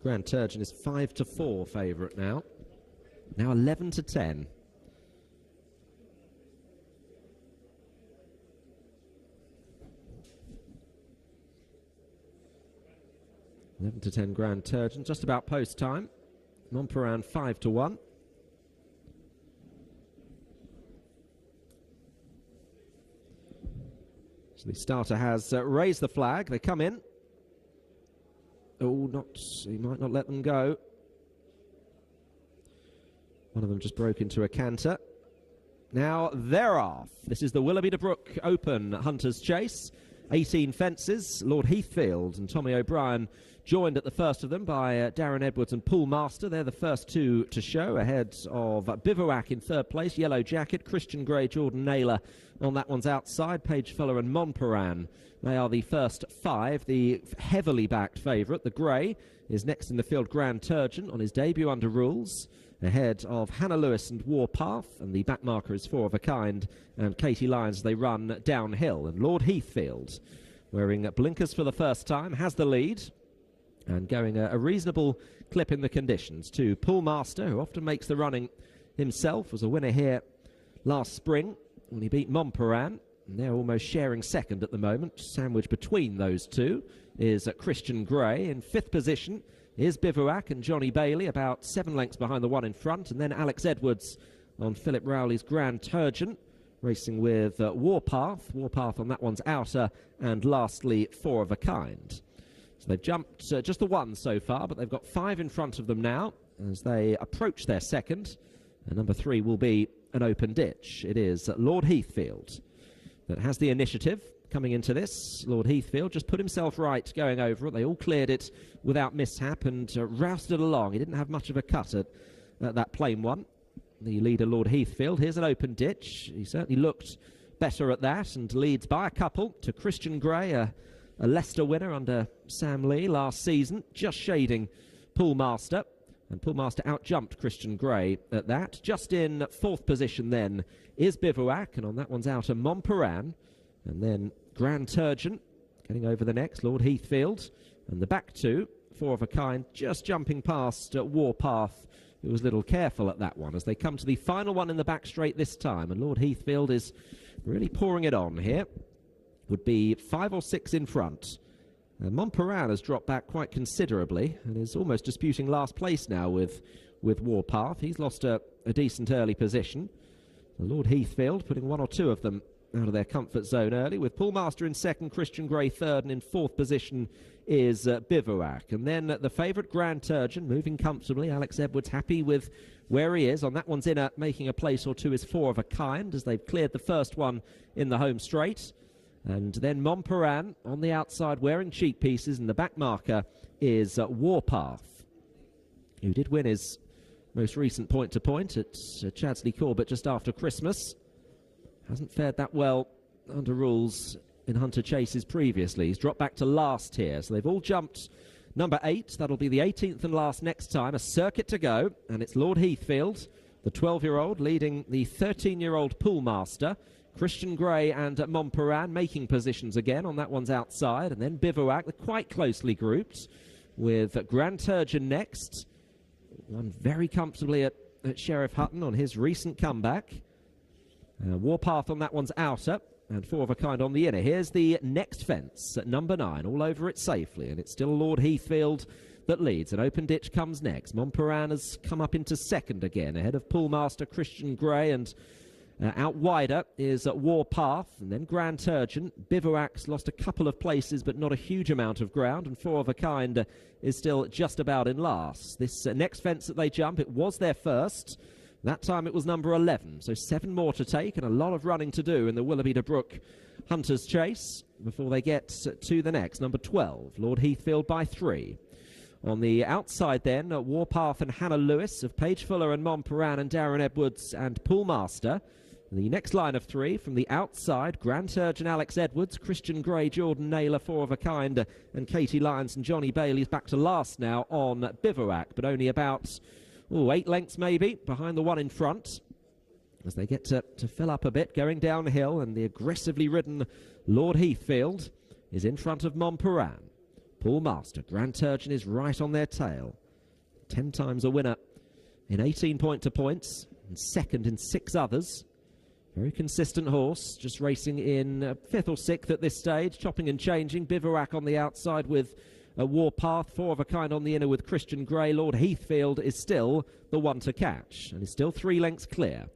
Grand Turgeon is 5-4 favourite now. Now 11-10. $11-10 Grand Turgeon, just about post time. Montparan 5-1. So the starter has raised the flag. They come in. Oh, he might not let them go. One of them just broke into a canter. Now they're off. This is the Willoughby de Brook Open Hunters Chase. 18 fences. Lord Heathfield and Tommy O'Brien joined at the first of them by Darren Edwards and Paul Master. They're the first two to show, ahead of Bivouac in third place, Yellow Jacket, Christian Grey, Jordan Naylor on that one's outside, Page Fuller and Montparan. They are the first five. The heavily backed favourite, the Grey, is next in the field, Grand Turgeon, on his debut under rules, ahead of Hannah Lewis and Warpath, and the back marker is Four of a Kind and Katie Lyons as they run downhill. And Lord Heathfield, wearing blinkers for the first time, has the lead and going a reasonable clip in the conditions to Paul Master, who often makes the running himself, was a winner here last spring when he beat Montparan, and they're almost sharing second at the moment. Sandwiched between those two is Christian Grey. In fifth position is Bivouac and Johnny Bailey, about 7 lengths behind the one in front, and then Alex Edwards on Philip Rowley's Grand Turgeon, racing with Warpath. Warpath on that one's outer, and lastly Four of a Kind. So they've jumped just the one so far, but they've got 5 in front of them now as they approach their second. And number 3 will be an open ditch. It is Lord Heathfield that has the initiative coming into this. Lord Heathfield just put himself right going over it. They all cleared it without mishap and roused it along. He didn't have much of a cut at that plain one. The leader, Lord Heathfield. Here's an open ditch. He certainly looked better at that and leads by a couple to Christian Grey, a Leicester winner under Sam Lee last season, just shading Paul Master. And Paul Master outjumped Christian Grey at that. Just in fourth position then is Bivouac, and on that one's outer Montparan. And then Grand Turgeon getting over the next, Lord Heathfield. And the back two, Four of a Kind, just jumping past Warpath, who was a little careful at that one as they come to the final one in the back straight this time. And Lord Heathfield is really pouring it on here. Would be 5 or 6 in front. Montparan has dropped back quite considerably and is almost disputing last place now with Warpath. He's lost a decent early position. Lord Heathfield putting 1 or 2 of them out of their comfort zone early, with Paul Master in second, Christian Grey third, and in fourth position is Bivouac. And then the favourite Grand Turgeon moving comfortably. Alex Edwards happy with where he is. On that one's inner, making a place or two, is Four of a Kind as they've cleared the first one in the home straight. And then Montparan on the outside wearing cheek pieces, and the back marker is Warpath, who did win his most recent point-to-point at Chadsley Corbett just after Christmas. Hasn't fared that well under rules in Hunter Chases previously. He's dropped back to last here, so they've all jumped number 8. That'll be the 18th and last next time. A circuit to go, and it's Lord Heathfield, the 12-year-old, leading the 13-year-old Pool Master. Christian Grey and Montparan making positions again. On that one's outside. And then Bivouac, they're quite closely grouped, with Grand Turgeon next. Won very comfortably at Sheriff Hutton on his recent comeback. Warpath on that one's outer, and Four of a Kind on the inner. Here's the next fence at number 9, all over it safely, and it's still Lord Heathfield that leads. An open ditch comes next. Montparan has come up into second again, ahead of Pool Master, Christian Grey, and out wider is Warpath, and then Grand Turgeon. Bivouac's lost a couple of places, but not a huge amount of ground, and Four of a Kind is still just about in last. This next fence that they jump, it was their first. That time it was number 11, so 7 more to take and a lot of running to do in the Willoughby de Brook Hunters Chase before they get to the next, number 12, Lord Heathfield by 3. On the outside then, Warpath and Hannah Lewis of Page Fuller and Montparan and Darren Edwards and Pool Master. The next line of 3 from the outside, Grand Turgeon, Alex Edwards, Christian Grey, Jordan Naylor, Four of a Kind, and Katie Lyons and Johnny Bailey's back to last now on Bivouac, but only about 8 lengths maybe behind the one in front as they get to fill up a bit going downhill, and the aggressively ridden Lord Heathfield is in front of Montparan. Paul Master. Grand Turgeon is right on their tail. 10 times a winner in 18 point-to-points, and second in 6 others. Very consistent horse, just racing in 5th or 6th at this stage, chopping and changing. Bivouac on the outside with a Warpath, 4 of a kind on the inner with Christian Grey. Lord Heathfield is still the one to catch, and is still 3 lengths clear.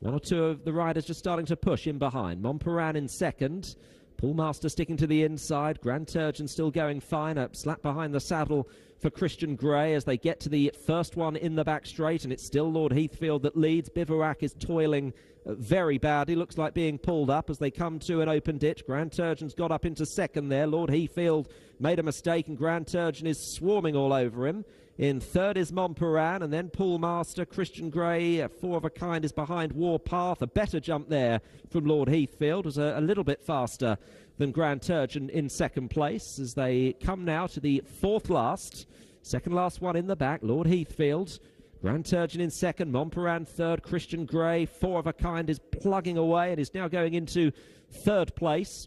1 or 2 of the riders just starting to push in behind. Montparan in second. Paul Master sticking to the inside. Grand Turgeon still going fine. A slap behind the saddle for Christian Grey as they get to the first one in the back straight, and it's still Lord Heathfield that leads. Bivouac is toiling very badly. Looks like being pulled up as they come to an open ditch. Grand Turgeon's got up into second there. Lord Heathfield made a mistake, and Grand Turgeon is swarming all over him. In third is Montparan, and then Paul Master. Christian Grey, 4 of a kind, is behind Warpath. A better jump there from Lord Heathfield. Was a little bit faster than Grand Turgeon in second place as they come now to the 4th last. Second last one in the back, Lord Heathfield. Grand Turgeon in second, Montparan third, Christian Grey, 4 of a kind, is plugging away and is now going into third place.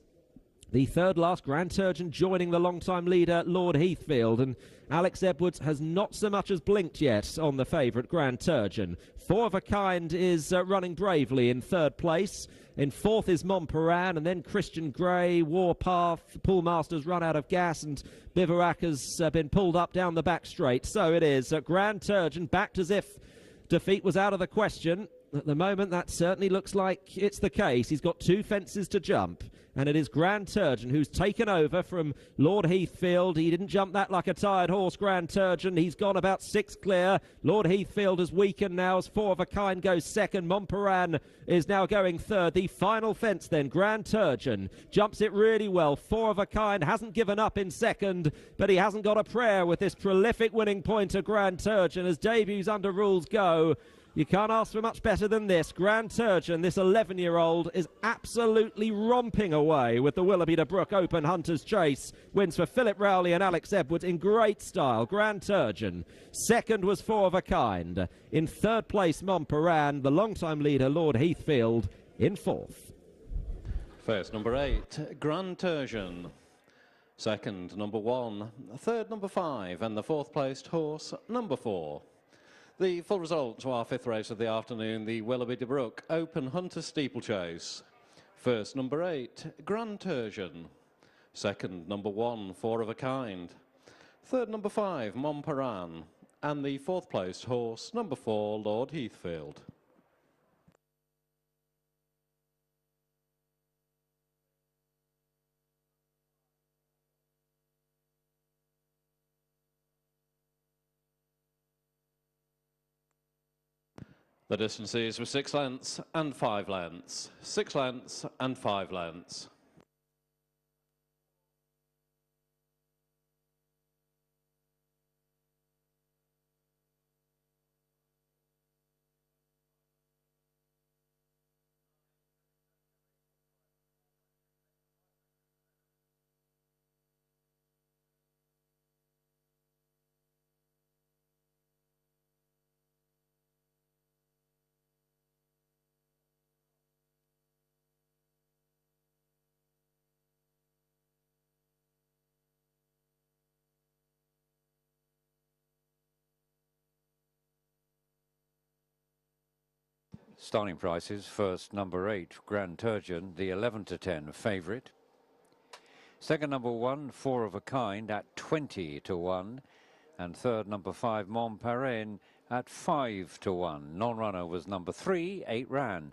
The third last, Grand Turgeon joining the long-time leader, Lord Heathfield, and Alex Edwards has not so much as blinked yet on the favourite, Grand Turgeon. 4 of a kind is running bravely in third place. In fourth is Montparan, and then Christian Grey, Warpath. Paul Masters run out of gas, and Bivouac has been pulled up down the back straight. So it is Grand Turgeon backed as if defeat was out of the question. At the moment, that certainly looks like it's the case. He's got 2 fences to jump, and it is Grand Turgeon who's taken over from Lord Heathfield. He didn't jump that like a tired horse, Grand Turgeon. He's gone about 6 clear. Lord Heathfield has weakened now as 4 of a kind goes second. Montparan is now going third. The final fence then, Grand Turgeon jumps it really well. 4 of a kind hasn't given up in second, but he hasn't got a prayer with this prolific winning pointer, Grand Turgeon, as debuts under rules go. You can't ask for much better than this. Grand Turgeon, this 11-year-old, is absolutely romping away with the Willoughby de Brook Open Hunters Chase. Wins for Philip Rowley and Alex Edwards in great style. Grand Turgeon. Second was 4 of a kind. In third place, Montparan. The long-time leader, Lord Heathfield, in fourth. First, number 8, Grand Turgeon. Second, number 1. Third, number 5. And the 4th placed horse, number 4. The full result to our 5th race of the afternoon, the Willoughby de Brook Open Hunter Steeplechase. First, number 8, Grand Turgeon. Second, number 1, 4 of a kind. Third, number 5, Montparan. And the 4th placed horse, number 4, Lord Heathfield. The distances were 6 lengths and 5 lengths. 6 lengths and 5 lengths. Starting prices, first number 8, Grand Turgeon, the 11-10 favourite. Second number 1, 4 of a kind at 20-1. And third number 5, Montparan at 5-1. Non-runner was number 3, 8 ran.